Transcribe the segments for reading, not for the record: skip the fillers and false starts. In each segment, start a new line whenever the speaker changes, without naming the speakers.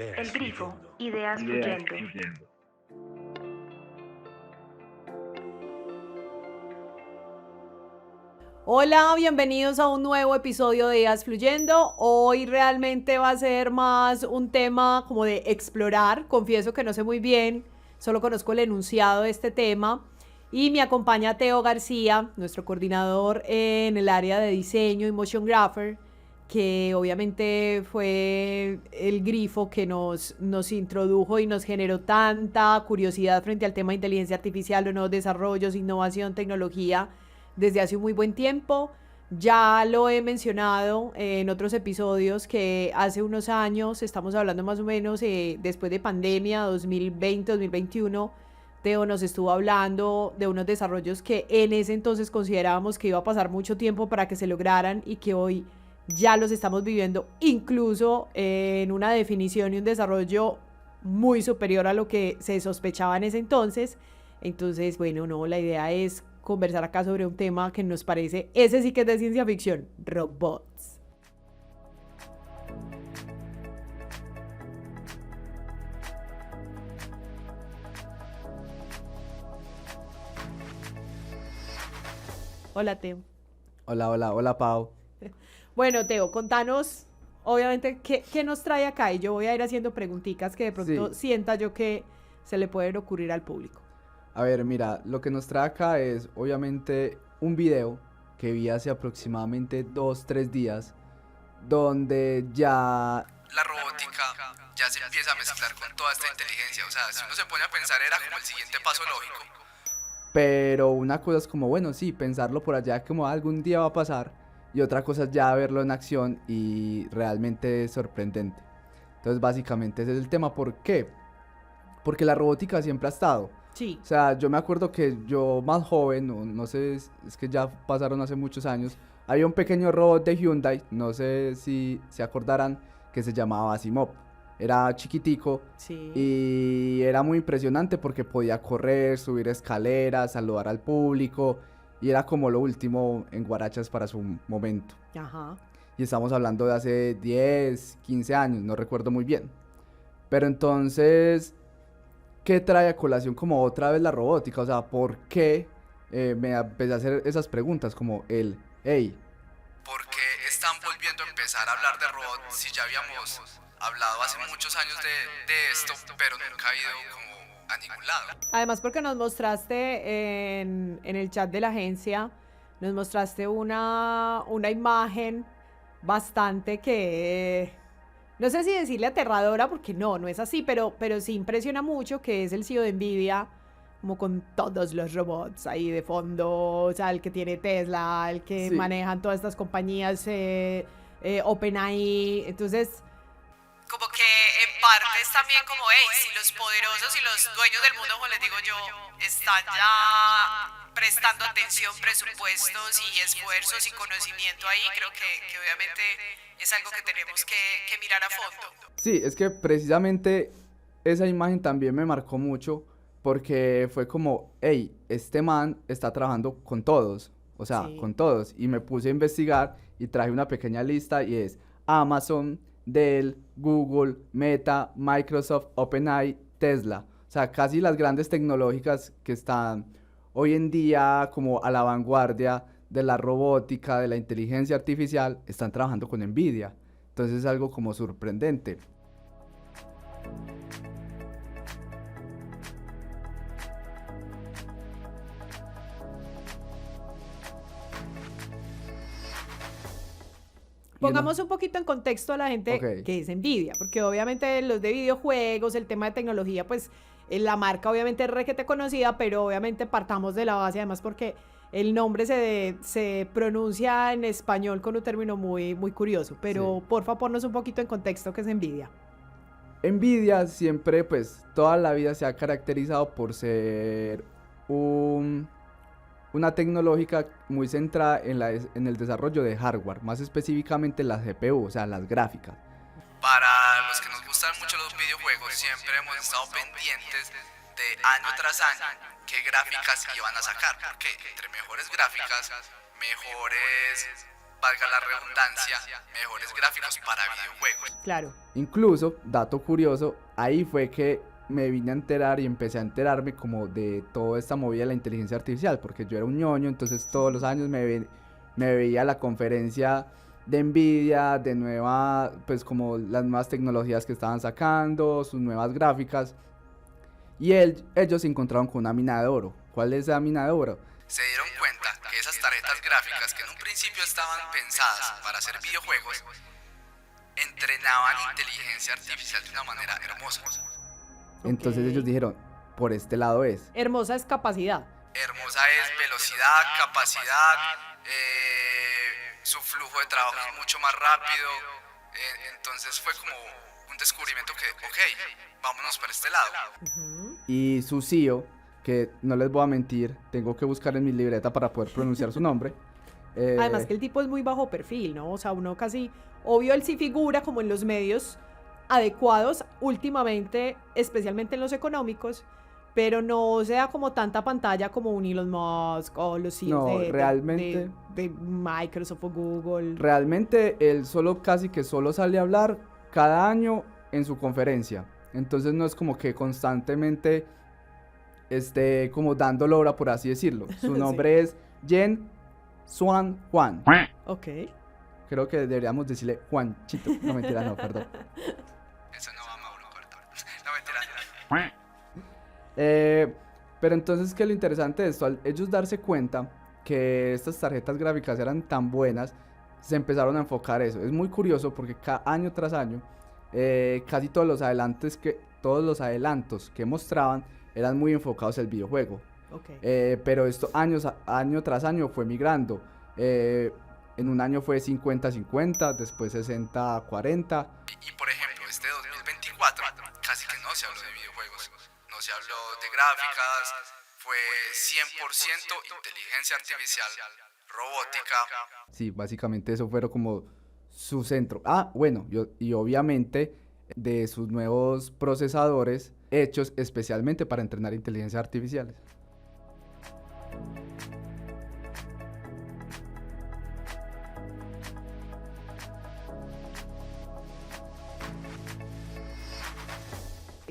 El Grifo, ideas fluyendo.
Hola, bienvenidos a un nuevo episodio de Ideas Fluyendo. Hoy realmente va a ser más un tema como de explorar. Confieso que no sé muy bien, solo conozco el enunciado de este tema. Y me acompaña Teo García, nuestro coordinador en el área de diseño y motion grapher, que obviamente fue el grifo que nos introdujo y nos generó tanta curiosidad frente al tema de inteligencia artificial, los nuevos desarrollos, innovación, tecnología desde hace un muy buen tiempo. Ya lo he mencionado en otros episodios que hace unos años, estamos hablando más o menos después de pandemia, 2020-2021, Teo nos estuvo hablando de unos desarrollos que en ese entonces considerábamos que iba a pasar mucho tiempo para que se lograran y que hoy ya los estamos viviendo, incluso en una definición y un desarrollo muy superior a lo que se sospechaba en ese entonces. Entonces, bueno, no, la idea es conversar acá sobre un tema que nos parece, ese sí que es de ciencia ficción, robots. Hola, Teo.
Hola, Pau.
Bueno, Teo, contanos, obviamente, qué nos trae acá y yo voy a ir haciendo preguntitas que de pronto
Sí,
sienta yo que se le pueden ocurrir al público.
a ver, mira, lo que nos trae acá es obviamente un video que vi hace aproximadamente 2, 3 días, donde ya la robótica ya se empieza a mezclar con toda esta inteligencia. O sea, si uno se pone a pensar, era como el siguiente paso lógico. Pero una cosa es como, bueno, sí, pensarlo por allá como algún día va a pasar, y otra cosa es ya verlo en acción y realmente es sorprendente. Entonces, básicamente ese es el tema. ¿Por qué? Porque la robótica siempre ha estado.
Sí.
O sea, yo me acuerdo que yo más joven, no sé, es que ya pasaron hace muchos años, había un pequeño robot de Hyundai, no sé si se acordarán, que se llamaba Asimov. Era chiquitico
Sí.
y era muy impresionante porque podía correr, subir escaleras, saludar al público, y era como lo último en guarachas para su momento.
Ajá.
Y estamos hablando de hace 10, 15 años, no recuerdo muy bien. Pero entonces, ¿qué trae a colación como otra vez la robótica? O sea, ¿por qué me empecé a hacer esas preguntas como hey, ¿por qué están volviendo a empezar a hablar de robots si ya habíamos hablado hace muchos años de esto, pero nunca ha ido como a ningún lado?
Además, porque nos mostraste en el chat de la agencia, nos mostraste una imagen bastante que, no sé si decirle aterradora, porque no es así, pero sí impresiona mucho, que es el CEO de Nvidia, como con todos los robots ahí de fondo, o sea, el que tiene Tesla, el que
Sí,
manejan todas estas compañías, OpenAI, entonces
como que en parte es también como, hey, si los poderosos y los dueños del mundo, como les digo yo, están ya prestando atención, presupuestos y esfuerzos y conocimiento ahí, creo que obviamente es algo que tenemos que mirar a fondo. Sí, es que precisamente esa imagen también me marcó mucho porque fue como, hey, este man está trabajando con todos, o sea,
sí.
con todos. Y me puse a investigar y traje una pequeña lista, y es Amazon, Dell, Google, Meta, Microsoft, OpenAI, Tesla. O sea, casi las grandes tecnológicas que están hoy en día como a la vanguardia de la robótica, de la inteligencia artificial, están trabajando con Nvidia. Entonces es algo como sorprendente. Y uno,
Pongamos un poquito en contexto a la
ok,
gente que es Nvidia, porque obviamente los de videojuegos, el tema de tecnología, pues la marca obviamente es requete conocida, pero obviamente partamos de la base, además porque el nombre se pronuncia en español con un término muy curioso,
sí.
pero porfa ponnos un poquito en contexto que es Nvidia.
Nvidia siempre, pues, toda la vida se ha caracterizado por ser un, una tecnológica muy centrada en el desarrollo de hardware, más específicamente las GPU, o sea, las gráficas. Para los que nos gustan mucho los videojuegos, siempre hemos estado pendientes de año tras año qué gráficas iban a sacar, porque entre mejores gráficas, mejores valga la redundancia, mejores gráficos para videojuegos.
Claro.
Incluso, dato curioso, ahí fue que me vine a enterar y empecé a enterarme como de toda esta movida de la inteligencia artificial, porque yo era un ñoño, entonces todos los años me veía la conferencia de Nvidia, de pues como las nuevas tecnologías que estaban sacando, sus nuevas gráficas, y ellos se encontraron con una mina de oro. ¿Cuál es la mina de oro? Se dieron cuenta que esas tarjetas gráficas que en un principio estaban pensadas para hacer videojuegos, entrenaban inteligencia artificial de una manera hermosa. Entonces ellos dijeron, por este lado es.
Hermosa es capacidad.
Hermosa es velocidad, capacidad, su flujo de trabajo es mucho más rápido. Entonces fue como un descubrimiento que, ok, vámonos por este lado. Y su CEO, que no les voy a mentir, tengo que buscar en mi libreta para poder pronunciar su nombre.
Además que el tipo es muy bajo perfil, ¿no? O sea, uno casi, obvio él sí figura como en los medios adecuados últimamente, especialmente en los económicos, pero no se da como tanta pantalla como un Elon Musk o los CEOs de Microsoft o Google.
Realmente él casi que solo sale a hablar cada año en su conferencia. Entonces no es como que constantemente esté como dando lora, por así decirlo. Su nombre es Jen Swan Juan.
Ok.
Creo que deberíamos decirle Juanchito. No, mentira, no, perdón. Eso no va, Mauro, perdón. No, mentira. Pero entonces, ¿qué es lo interesante de esto? Al ellos darse cuenta que estas tarjetas gráficas eran tan buenas, se empezaron a enfocar eso. Es muy curioso porque año tras año, casi todos los adelantos que mostraban eran muy enfocados al videojuego.
Okay.
Pero esto año tras año fue migrando. En un año fue 50-50, después 60-40. Y por ejemplo, este 2024 casi que no se habló de videojuegos, no se habló de gráficas, fue 100% inteligencia artificial, robótica. Sí, básicamente eso fueron como su centro. Bueno, y obviamente de sus nuevos procesadores hechos especialmente para entrenar inteligencias artificiales.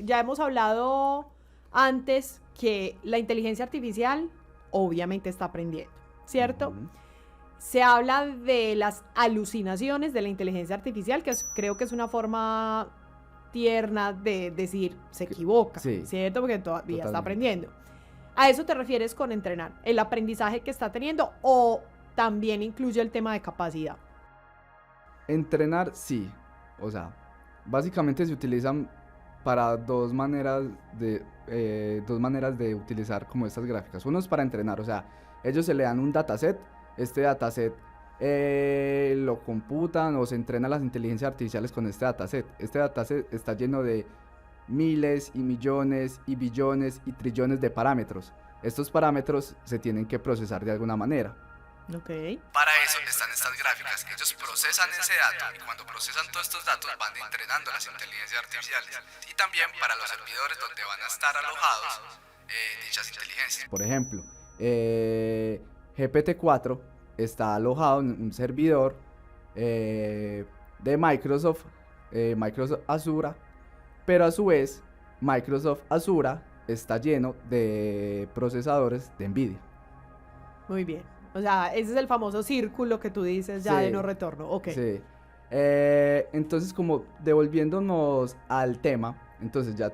Ya hemos hablado antes que la inteligencia artificial obviamente está aprendiendo, ¿cierto? Se habla de las alucinaciones de la inteligencia artificial, que creo que es una forma tierna de decir se equivoca, sí, ¿cierto? Porque todavía está aprendiendo. ¿A eso te refieres con entrenar? ¿El aprendizaje que está teniendo o también incluye el tema de capacidad?
Entrenar, sí. O sea, básicamente se utilizan para dos maneras de utilizar como estas gráficas. Uno es para entrenar, o sea, ellos se le dan un dataset, este dataset lo computan o se entrenan las inteligencias artificiales con este dataset. Este dataset está lleno de miles y millones y billones y trillones de parámetros. Estos parámetros se tienen que procesar de alguna manera.
Okay.
Para eso están estas gráficas. Ellos procesan ese dato y cuando procesan todos estos datos van entrenando las inteligencias artificiales. Y también para los servidores donde van a estar alojados dichas inteligencias. Por ejemplo, GPT-4 está alojado en un servidor de Microsoft, Microsoft Azure, pero a su vez Microsoft Azure está lleno de procesadores de Nvidia.
Muy bien. O sea, ese es el famoso círculo que tú dices ya, sí, de no retorno. Ok.
Sí. Entonces, como devolviéndonos al tema, entonces ya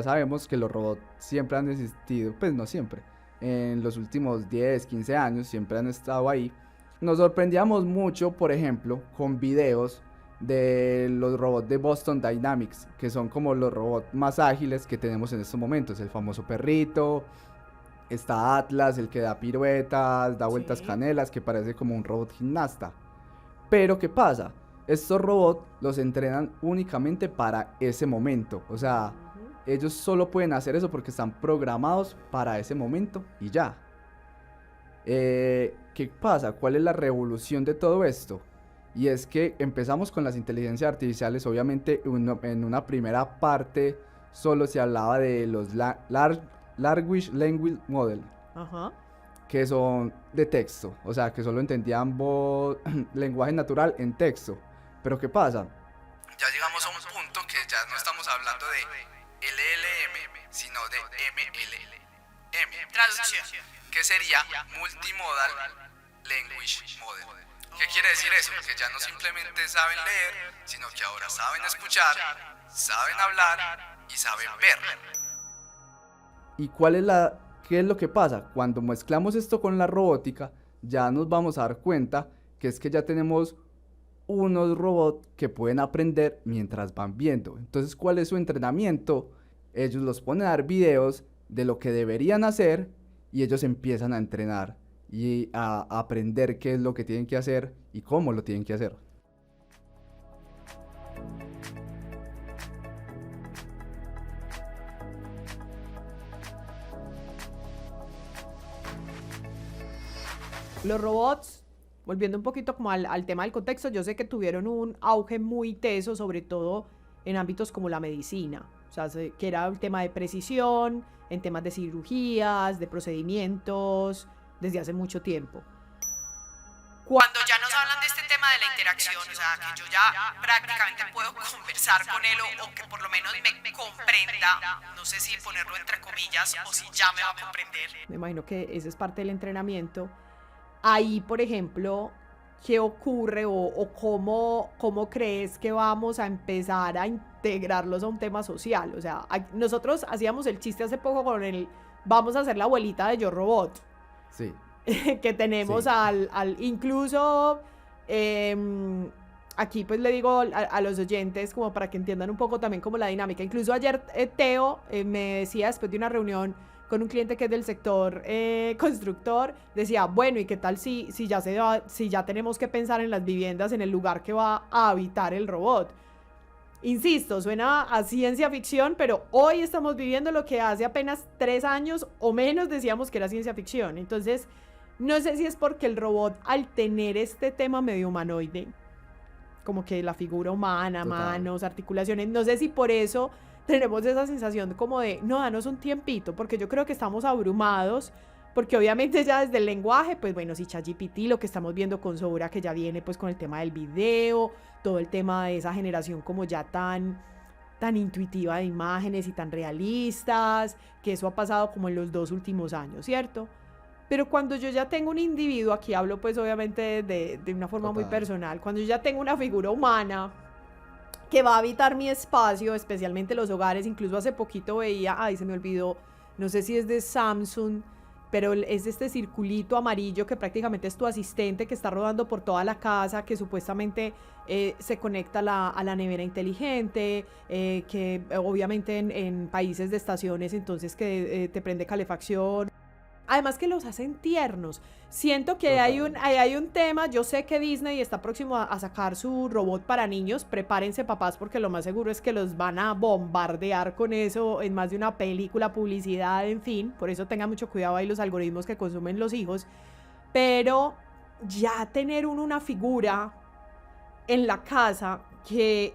sabemos que los robots siempre han existido, pues no siempre, en los últimos 10, 15 años siempre han estado ahí. Nos sorprendíamos mucho, por ejemplo, con videos de los robots de Boston Dynamics, que son como los robots más ágiles que tenemos en estos momentos, el famoso perrito. Está Atlas, el que da piruetas, da vueltas, sí, canelas, que parece como un robot gimnasta. Pero ¿qué pasa? Estos robots los entrenan únicamente para ese momento. O sea, ellos solo pueden hacer eso porque están programados para ese momento y ya. ¿Qué pasa? ¿Cuál es la revolución de todo esto? Y es que empezamos con las inteligencias artificiales. Obviamente en una primera parte solo se hablaba de los Large Language Model, que son de texto, o sea, que solo entendían lenguaje natural en texto. Pero ¿qué pasa? Ya llegamos a un punto que ya no estamos hablando de LLM, sino de MLM, traducción, que sería Multimodal Language Model. ¿Qué quiere decir eso? Que ya no simplemente saben leer, sino que ahora saben escuchar, saben hablar y saben ver. ¿Y qué es lo que pasa? Cuando mezclamos esto con la robótica, ya nos vamos a dar cuenta que es que ya tenemos unos robots que pueden aprender mientras van viendo. Entonces, ¿cuál es su entrenamiento? Ellos los ponen a dar videos de lo que deberían hacer y ellos empiezan a entrenar y a aprender qué es lo que tienen que hacer y cómo lo tienen que hacer.
Los robots, volviendo un poquito como al tema del contexto, yo sé que tuvieron un auge muy teso, sobre todo en ámbitos como la medicina. O sea, que era el tema de precisión, en temas de cirugías, de procedimientos, desde hace mucho tiempo. Cuando ya nos hablan de este tema de la interacción, o sea, que yo ya prácticamente puedo conversar con él o que por lo menos me comprenda, no sé si ponerlo entre comillas o si ya me va a comprender. Me imagino que ese es parte del entrenamiento. Ahí, por ejemplo, ¿qué ocurre o cómo crees que vamos a empezar a integrarlos a un tema social? O sea, nosotros hacíamos el chiste hace poco con vamos a ser la abuelita de Yo Robot.
Sí.
Que tenemos
sí.
Incluso aquí pues le digo a los oyentes como para que entiendan un poco también como la dinámica. Incluso ayer Teo me decía después de una reunión con un cliente que es del sector constructor, decía, bueno, ¿y qué tal si ya tenemos que pensar en las viviendas, en el lugar que va a habitar el robot? Insisto, suena a ciencia ficción, pero hoy estamos viviendo lo que hace apenas 3 años o menos decíamos que era ciencia ficción. Entonces, no sé si es porque el robot, al tener este tema medio humanoide, como que la figura humana, total, manos, articulaciones, no sé si por eso tenemos esa sensación como de, no, danos un tiempito, porque yo creo que estamos abrumados, porque obviamente ya desde el lenguaje, pues bueno, si ChatGPT, lo que estamos viendo con Sora, que ya viene pues con el tema del video, todo el tema de esa generación como ya tan intuitiva de imágenes y tan realistas, que eso ha pasado como en los 2 últimos años, ¿cierto? Pero cuando yo ya tengo un individuo, aquí hablo pues obviamente de una forma total, muy personal, cuando yo ya tengo una figura humana que va a habitar mi espacio, especialmente los hogares, incluso hace poquito veía, se me olvidó, no sé si es de Samsung, pero es este circulito amarillo que prácticamente es tu asistente que está rodando por toda la casa, que supuestamente se conecta a la nevera inteligente, que obviamente en países de estaciones, entonces que te prende calefacción. Además que los hacen tiernos. Siento que hay un tema, yo sé que Disney está próximo a sacar su robot para niños, prepárense papás porque lo más seguro es que los van a bombardear con eso en más de una película, publicidad, en fin, por eso tengan mucho cuidado ahí los algoritmos que consumen los hijos, pero ya tener una figura en la casa,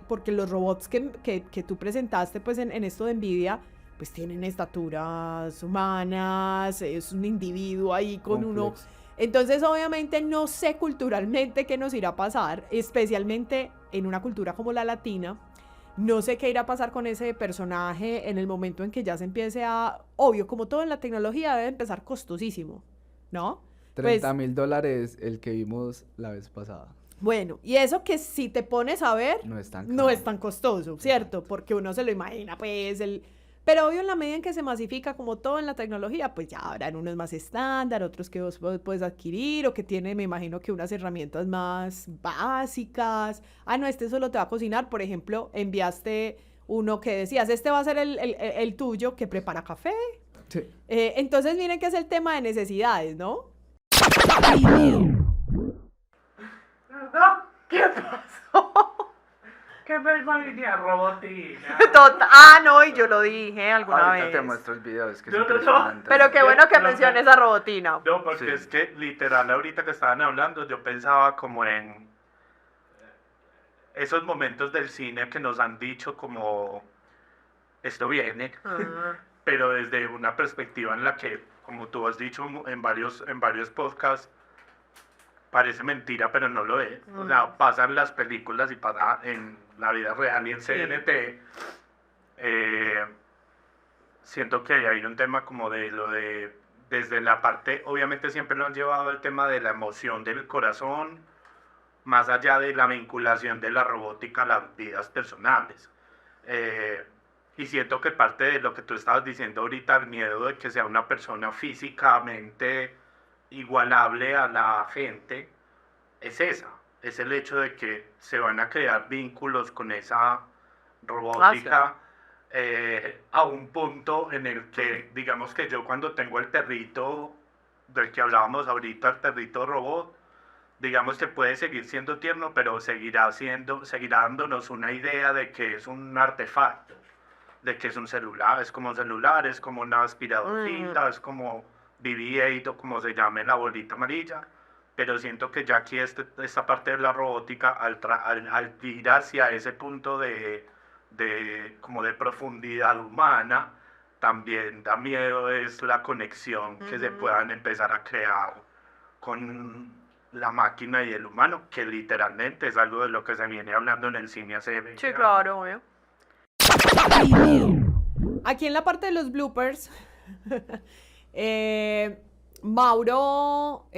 porque los robots que tú presentaste pues en esto de NVIDIA, pues tienen estaturas humanas, es un individuo ahí con uno. Entonces, obviamente, no sé culturalmente qué nos irá a pasar, especialmente en una cultura como la latina. No sé qué irá a pasar con ese personaje en el momento en que ya se empiece obvio, como todo en la tecnología, debe empezar costosísimo, ¿no?
$30,000 el que vimos la vez pasada.
Bueno, y eso que si te pones a ver,
no es tan
costoso, ¿cierto? Porque uno se lo imagina, pues, Pero obvio, en la medida en que se masifica como todo en la tecnología, pues ya habrán unos más estándar, otros que vos puedes adquirir o que tiene, me imagino que unas herramientas más básicas. No, este solo te va a cocinar. Por ejemplo, enviaste uno que decías, este va a ser el tuyo que prepara café.
Sí.
Entonces miren que es el tema de necesidades, ¿no? ¿Qué pasó?
¿Qué personalidad robotina?
Total. No, y yo lo dije alguna vez.
Ahorita te muestro el video, es que
No,
es impresionante.
Pero qué bueno que menciones a Robotina.
No, porque
Sí.
es que literal ahorita que estaban hablando yo pensaba como en esos momentos del cine que nos han dicho como esto viene, pero desde una perspectiva en la que, como tú has dicho en varios podcasts, parece mentira, pero no lo es. O sea, pasan las películas y pasa en la vida real y en CNT. Siento que hay un tema como de lo de, desde la parte, obviamente siempre lo han llevado al tema de la emoción del corazón, más allá de la vinculación de la robótica a las vidas personales. Y siento que parte de lo que tú estabas diciendo ahorita, el miedo de que sea una persona físicamente igualable a la gente, es esa. Es el hecho de que se van a crear vínculos con esa robótica a un punto en el que, digamos que yo cuando tengo el perrito del que hablábamos ahorita, el perrito robot, digamos que puede seguir siendo tierno, pero seguirá dándonos una idea de que es un artefacto, de que es un celular, es como un celular, es como una aspiradorcita, es como BB-8 o como se llame la bolita amarilla, pero siento que ya aquí esta parte de la robótica, al ir hacia ese punto como de profundidad humana, también da miedo es la conexión que se puedan empezar a crear con la máquina y el humano, que literalmente es algo de lo que se viene hablando en el cine hace 20
Sí,
años.
claro, obvio.
Aquí en la parte de los bloopers, Mauro,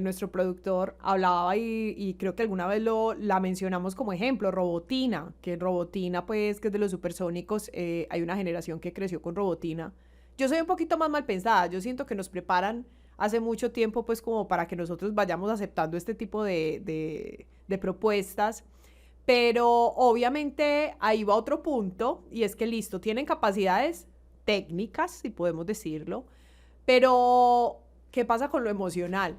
nuestro productor, hablaba y creo que alguna vez la mencionamos como ejemplo, Robotina, que Robotina, pues, que es de los supersónicos, hay una generación que creció con Robotina. Yo soy un poquito más mal pensada, yo siento que nos preparan hace mucho tiempo, pues, como para que nosotros vayamos aceptando este tipo de propuestas. Pero obviamente ahí va otro punto, y es que listo, tienen capacidades técnicas, si podemos decirlo, pero ¿qué pasa con lo emocional?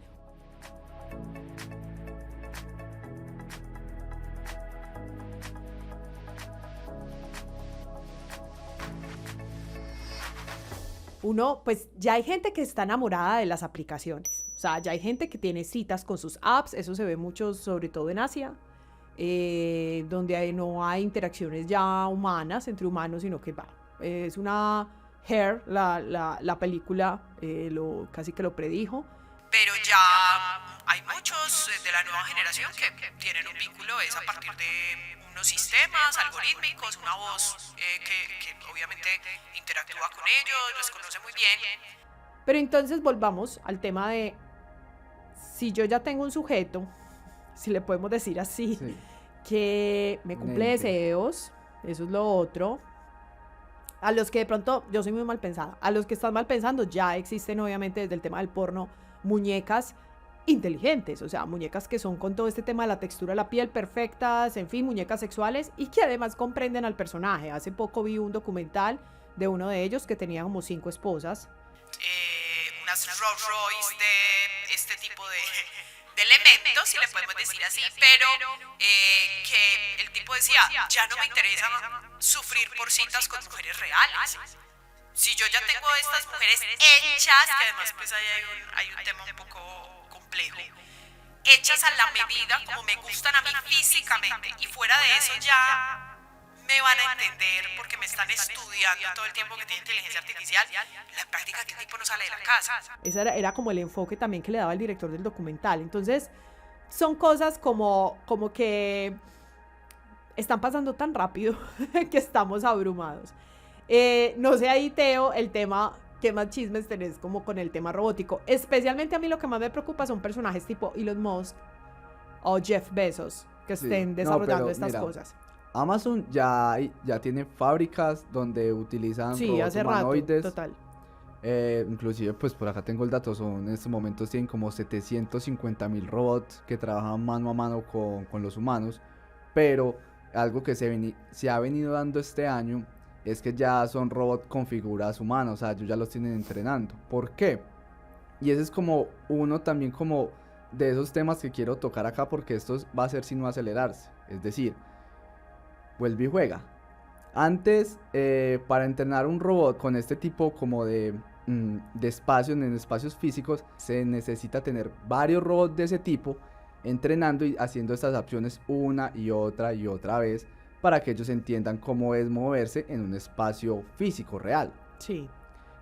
Uno, pues ya hay gente que está enamorada de las aplicaciones, o sea, ya hay gente que tiene citas con sus apps, eso se ve mucho, sobre todo en Asia. Donde no hay interacciones ya humanas entre humanos, sino que es una Hair, la película casi que lo predijo.
Pero ya hay muchos de la nueva generación que tienen un vínculo es a partir de unos sistemas algorítmicos, una voz que obviamente interactúa con ellos, los conoce muy bien.
Pero entonces volvamos al tema de si yo ya tengo un sujeto, si le podemos decir así,
Sí.
que me cumple deseos, eso es lo otro. A los que de pronto, yo soy muy mal pensada, a los que están mal pensando ya existen obviamente desde el tema del porno muñecas inteligentes, o sea, muñecas que son con todo este tema de la textura de la piel perfectas, en fin, muñecas sexuales y que además comprenden al personaje. Hace poco vi un documental de uno de ellos que tenía como 5 esposas.
Unas Rolls Royce de este tipo de elementos, si le podemos decir así, pero que el tipo decía, ya no me interesa sufrir por citas con mujeres reales. Si yo ya tengo estas mujeres hechas, que además pues hay un tema un poco complejo, hechas a la medida como me gustan a mí físicamente, y fuera de eso ya me van a entender porque me están estudiando todo el tiempo que tiene inteligencia artificial, la práctica que el tipo no sale de la casa.
Ese era como el enfoque también que le daba el director del documental. Entonces, son cosas como que están pasando tan rápido que estamos abrumados. No sé ahí, Teo, el tema, ¿qué más chismes tenés como con el tema robótico? Especialmente a mí lo que más me preocupa son personajes tipo Elon Musk o Jeff Bezos que estén desarrollando estas cosas.
Amazon ya tiene fábricas donde utilizan robots
hace
humanoides.
rato, total.
Inclusive, pues por acá tengo el dato, en estos momentos tienen como 750,000 robots que trabajan mano a mano con los humanos, pero algo que se ha venido dando este año es que ya son robots con figuras humanas, o sea, ellos ya los tienen entrenando. ¿Por qué? Y ese es como uno también como de esos temas que quiero tocar acá, porque esto va a ser sin no acelerarse, es decir, vuelve y juega. Antes, para entrenar un robot con este tipo como de espacios, en espacios físicos, se necesita tener varios robots de ese tipo entrenando y haciendo estas acciones una y otra vez para que ellos entiendan cómo es moverse en un espacio físico real.
Sí.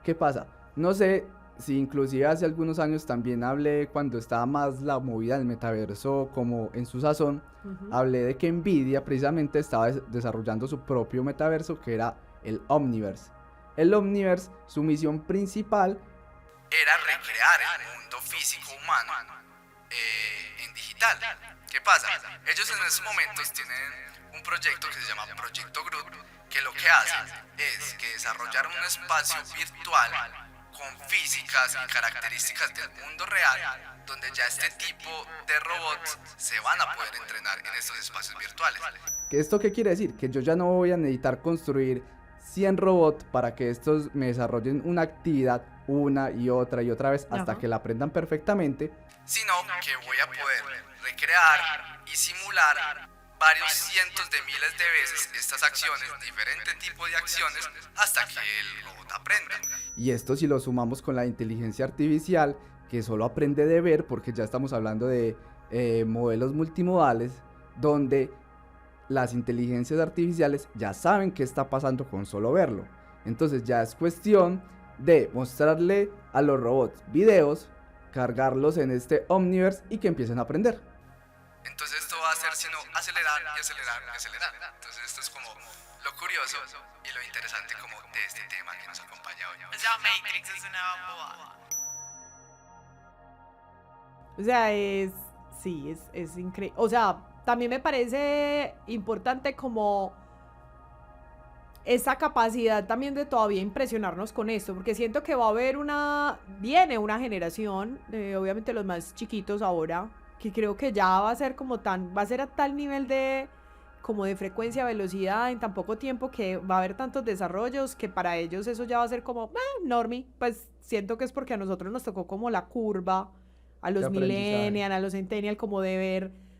¿Qué pasa? No sé si inclusive hace algunos años también hablé, cuando estaba más la movida del metaverso como en su sazón, hablé de que Nvidia precisamente estaba desarrollando su propio metaverso, que era el Omniverse. El Omniverse, su misión principal era recrear el mundo físico humano en digital. ¿Qué pasa? Ellos en estos momentos tienen un proyecto que se llama Proyecto Groot, que lo que hace es que desarrollar un espacio virtual con físicas y características del mundo real, donde ya este tipo de robots se van a poder entrenar en estos espacios virtuales. ¿Esto qué quiere decir? Que yo ya no voy a necesitar construir 100 robots para que estos me desarrollen una actividad una y otra vez hasta que la aprendan perfectamente, sino que voy a poder recrear y simular varios cientos de miles de veces estas acciones, diferentes tipos de acciones, hasta que el robot aprenda. Y esto si lo sumamos con la inteligencia artificial, que solo aprende de ver, porque ya estamos hablando de modelos multimodales, donde las inteligencias artificiales ya saben qué está pasando con solo verlo. Entonces ya es cuestión de mostrarle a los robots videos, cargarlos en este Omniverse y que empiecen a aprender. Entonces esto va a hacer sino acelerar y acelerar y acelerar. Entonces esto es como lo curioso y lo interesante como de este tema que nos acompaña hoy.
O sea, Matrix es una bobada.
O sea, es increíble. O sea, también me parece importante como esa capacidad también de todavía impresionarnos con esto, porque siento que va a haber viene una generación, obviamente los más chiquitos ahora, que creo que ya va a ser va a ser a tal nivel de como de frecuencia, velocidad en tan poco tiempo, que va a haber tantos desarrollos que para ellos eso ya va a ser como normie. Pues siento que es porque a nosotros nos tocó como la curva, a los millennials, a los centennials, como de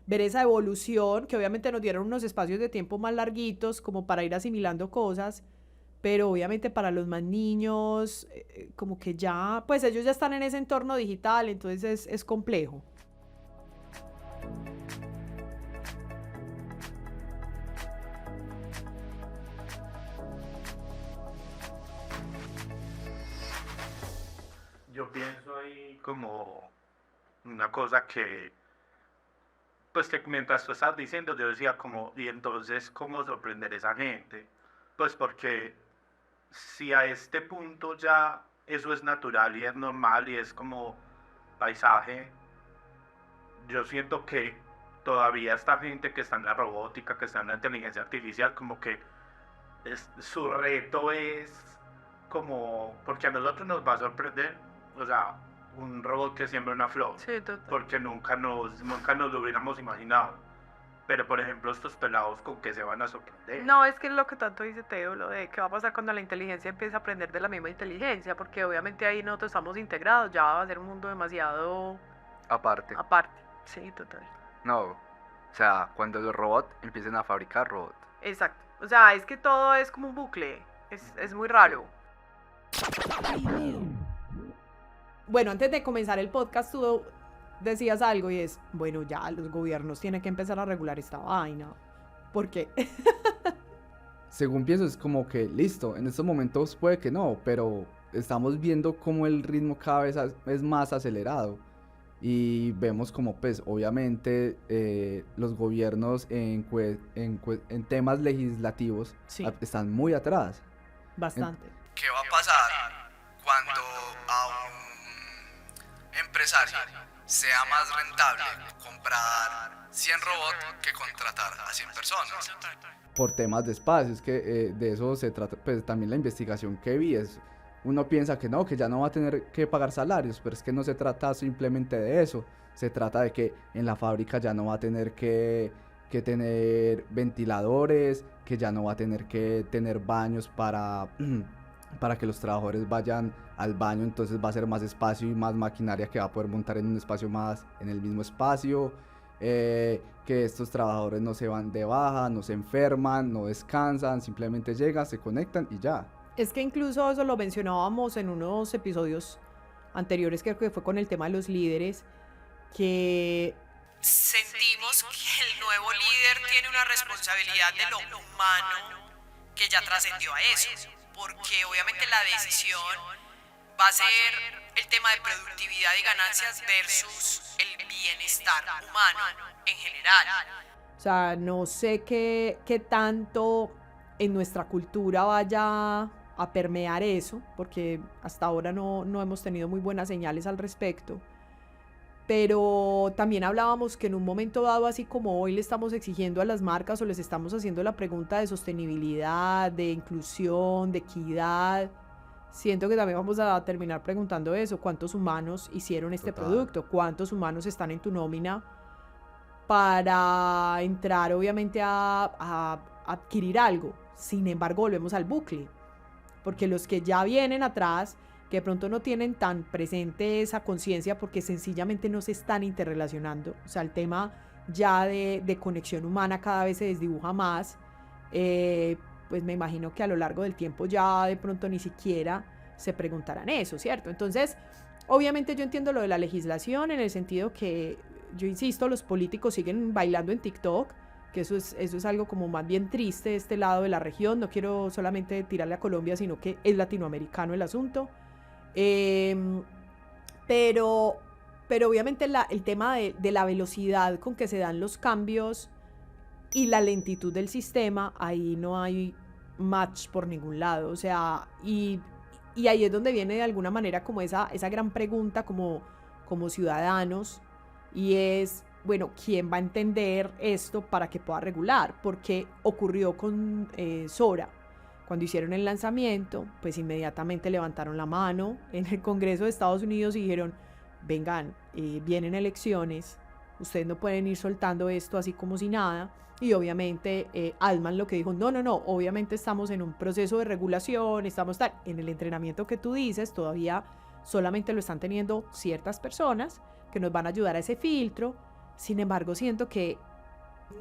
ver esa evolución, que obviamente nos dieron unos espacios de tiempo más larguitos como para ir asimilando cosas, pero obviamente para los más niños, como que ya, pues ellos ya están en ese entorno digital, entonces es complejo.
Yo pienso ahí como una cosa que, pues que mientras tú estás diciendo, yo decía como, y entonces, ¿cómo sorprender a esa gente? Pues porque si a este punto ya eso es natural y es normal y es como paisaje, yo siento que todavía esta gente que está en la robótica, que está en la inteligencia artificial, como que su reto es como, porque a nosotros nos va a sorprender, o sea, un robot que siembra una flor,
Sí, total.
porque nunca nos lo hubiéramos imaginado. Pero por ejemplo estos pelados con que se van a sorprender.
No, es que es lo que tanto dice Teo, lo de qué va a pasar cuando la inteligencia empiece a aprender de la misma inteligencia, porque obviamente ahí nosotros estamos integrados, ya va a ser un mundo demasiado
Aparte.
aparte. Sí, total.
No, o sea, cuando los robots empiecen a fabricar robots.
Exacto. O sea, es que todo es como un bucle, es muy raro.
Bueno, antes de comenzar el podcast tú decías algo y es, bueno, ya los gobiernos tienen que empezar a regular esta vaina. ¿Por qué?
Según pienso es como que listo, en estos momentos puede que no, pero estamos viendo cómo el ritmo cada vez es más acelerado y vemos como pues obviamente los gobiernos en temas legislativos
Sí.
Están muy atrás.
Bastante.
¿Qué va a pasar cuando a un empresario sea más rentable comprar 100 robots que contratar a 100 personas? Por temas de espacio, es que de eso se trata, pues también la investigación que vi es, uno piensa que no, que ya no va a tener que pagar salarios, pero es que no se trata simplemente de eso, se trata de que en la fábrica ya no va a tener que tener ventiladores, que ya no va a tener que tener baños para que los trabajadores vayan al baño, entonces va a ser más espacio y más maquinaria que va a poder montar en un espacio más, en el mismo espacio, que estos trabajadores no se van de baja, no se enferman, no descansan, simplemente llegan, se conectan y ya.
Es que incluso eso lo mencionábamos en unos episodios anteriores, creo que fue con el tema de los líderes, que
Sentimos que el nuevo líder tiene una responsabilidad de lo humano que ya trascendió a eso. porque obviamente la decisión va a ser el tema de productividad y ganancias versus el bienestar humano en general.
O sea, no sé qué tanto en nuestra cultura vaya a permear eso, porque hasta ahora no hemos tenido muy buenas señales al respecto. Pero también hablábamos que en un momento dado, así como hoy le estamos exigiendo a las marcas o les estamos haciendo la pregunta de sostenibilidad, de inclusión, de equidad, siento que también vamos a terminar preguntando eso: ¿cuántos humanos hicieron este
Total.
producto? ¿Cuántos humanos están en tu nómina para entrar obviamente a adquirir algo? Sin embargo, volvemos al bucle, porque los que ya vienen atrás, que de pronto no tienen tan presente esa conciencia porque sencillamente no se están interrelacionando, o sea, el tema ya de conexión humana cada vez se desdibuja más, pues me imagino que a lo largo del tiempo ya de pronto ni siquiera se preguntarán eso, ¿cierto? Entonces, obviamente yo entiendo lo de la legislación en el sentido que, yo insisto, los políticos siguen bailando en TikTok, que eso es algo como más bien triste de este lado de la región. No quiero solamente tirarle a Colombia, sino que es latinoamericano el asunto. Pero obviamente el tema de la velocidad con que se dan los cambios y la lentitud del sistema, ahí no hay match por ningún lado. O sea, y ahí es donde viene de alguna manera como esa gran pregunta como ciudadanos, y es, bueno, ¿quién va a entender esto para que pueda regular? Porque ocurrió con Sora. Cuando hicieron el lanzamiento, pues inmediatamente levantaron la mano en el Congreso de Estados Unidos y dijeron: vengan, vienen elecciones, ustedes no pueden ir soltando esto así como si nada. Y obviamente Altman lo que dijo: no, obviamente estamos en un proceso de regulación, estamos en el entrenamiento que tú dices, todavía solamente lo están teniendo ciertas personas que nos van a ayudar a ese filtro. Sin embargo, siento que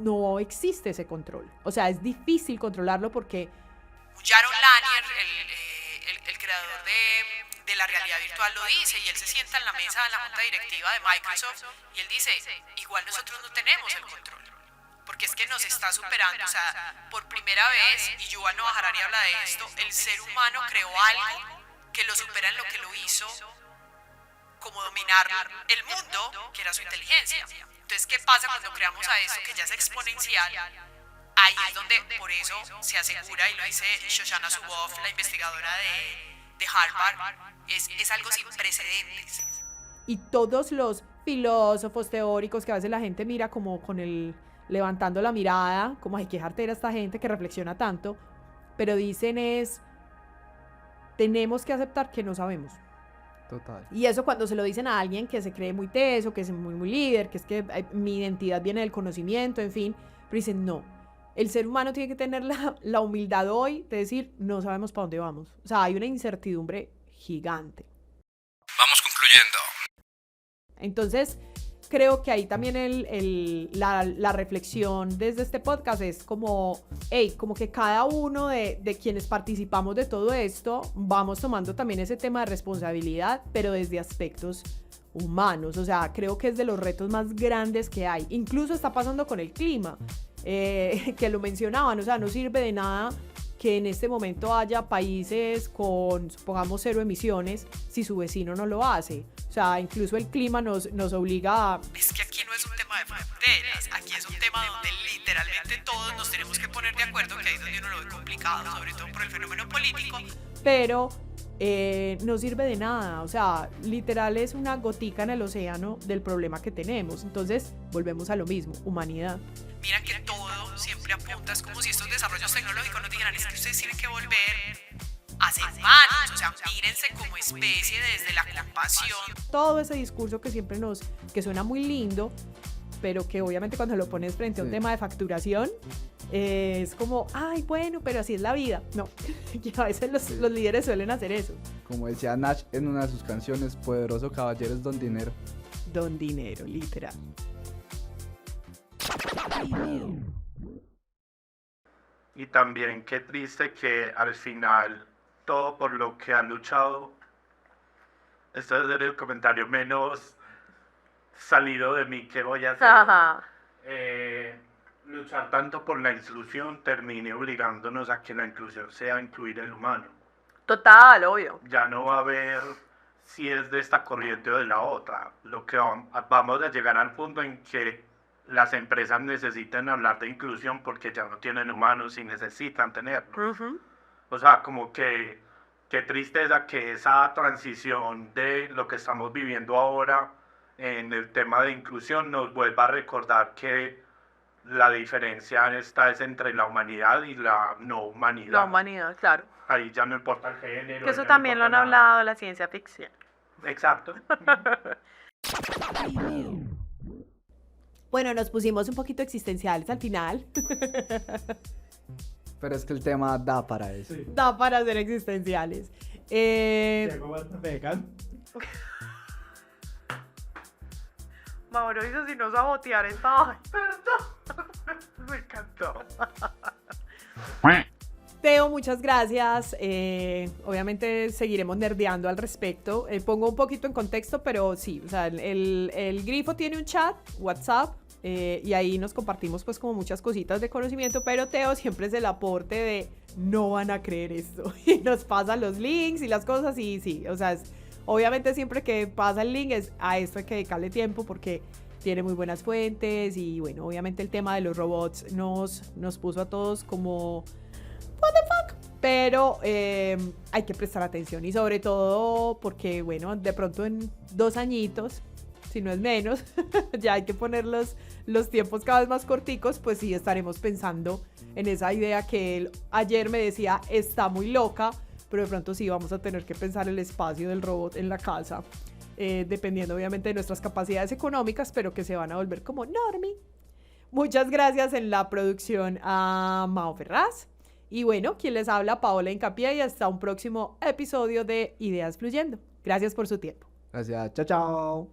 no existe ese control. O sea, es difícil controlarlo porque
Jaron Lanier, el creador de la realidad virtual, lo dice, y él se sienta en la mesa de la junta directiva de Microsoft y él dice: igual nosotros no tenemos el control, porque es que nos está superando. O sea, por primera vez, y Yuval Noah Harari habla de esto, el ser humano creó algo que lo supera en lo que lo hizo como dominar el mundo, que era su inteligencia. Entonces, ¿qué pasa cuando creamos a eso que ya es exponencial? Ahí es donde, por eso, se asegura, y lo dice Shoshana Zuboff, la investigadora de Harvard, es algo sin precedentes.
y todos los filósofos teóricos que a veces la gente mira como levantando la mirada, como hay que jartera esta gente que reflexiona tanto, pero dicen tenemos que aceptar que no sabemos.
Total.
Y eso cuando se lo dicen a alguien que se cree muy teso, que es muy líder, que es que mi identidad viene del conocimiento, en fin, pero dicen no. El ser humano tiene que tener la humildad hoy de decir: no sabemos para dónde vamos. O sea, hay una incertidumbre gigante.
Vamos concluyendo.
Entonces, creo que ahí también la reflexión desde este podcast es como, como que cada uno de quienes participamos de todo esto vamos tomando también ese tema de responsabilidad, pero desde aspectos humanos. O sea, creo que es de los retos más grandes que hay. Incluso está pasando con el clima, que lo mencionaban. O sea, no sirve de nada que en este momento haya países con, supongamos, 0 emisiones si su vecino no lo hace. O sea, incluso el clima nos obliga a...
Es que aquí no es un tema de fronteras, aquí es un tema donde literalmente todos nos tenemos que poner de acuerdo, que ahí es donde uno lo ve complicado, sobre todo por el fenómeno político.
Pero no sirve de nada. O sea, literal es una gotica en el océano del problema que tenemos. Entonces, volvemos a lo mismo: humanidad.
Mira que todo siempre apunta, es como si estos desarrollos tecnológicos nos dijeran: es que ustedes tienen que volver a ser humanos, o sea, mírense como especie desde la compasión.
Todo ese discurso que siempre que suena muy lindo, pero que obviamente cuando lo pones frente a un tema de facturación, es como, ay, bueno, pero así es la vida. No, y a veces los líderes suelen hacer eso.
Como decía Nach en una de sus canciones: poderoso caballero es don dinero.
Don dinero, literal.
Y también qué triste que al final todo por lo que han luchado, este es el comentario menos salido de mí que voy a hacer.
Ajá.
Luchar tanto por la inclusión termine obligándonos a que la inclusión sea incluir el humano.
Total, obvio.
Ya no va a haber si es de esta corriente o de la otra. Lo que vamos a llegar al punto en que las empresas necesitan hablar de inclusión porque ya no tienen humanos y necesitan tenerlo.
Ujú.
O sea, como que qué tristeza que esa transición de lo que estamos viviendo ahora en el tema de inclusión nos vuelva a recordar que la diferencia está es entre la humanidad y la no humanidad.
La humanidad, claro.
Ahí ya no importa el género.
Que eso
ya no
también lo han
importa nada.
hablado la ciencia ficción.
Exacto.
Bueno, nos pusimos un poquito existenciales al final.
Pero es que el tema da para eso.
Da para ser existenciales.
Mauro hizo si no sabotear esta vaina. Perdón. Me encantó.
Teo, muchas gracias. Obviamente seguiremos nerdeando al respecto. Pongo un poquito en contexto, pero sí, o sea, el Grifo tiene un chat, WhatsApp, y ahí nos compartimos pues como muchas cositas de conocimiento, pero Teo siempre es el aporte de no van a creer esto. Y nos pasa los links y las cosas y sí, o sea, obviamente siempre que pasa el link es a esto hay que dedicarle tiempo porque tiene muy buenas fuentes y bueno, obviamente el tema de los robots nos puso a todos como... what the fuck, pero hay que prestar atención y sobre todo porque bueno, de pronto en 2 añitos, si no es menos, ya hay que poner los tiempos cada vez más corticos, pues sí estaremos pensando en esa idea que él ayer me decía está muy loca, pero de pronto sí vamos a tener que pensar el espacio del robot en la casa, dependiendo obviamente de nuestras capacidades económicas, pero que se van a volver como normie. Muchas gracias en la producción a Mao Ferraz. Y bueno, quien les habla, Paola Hincapié, y hasta un próximo episodio de Ideas Fluyendo. Gracias por su tiempo.
Gracias, chao, chao.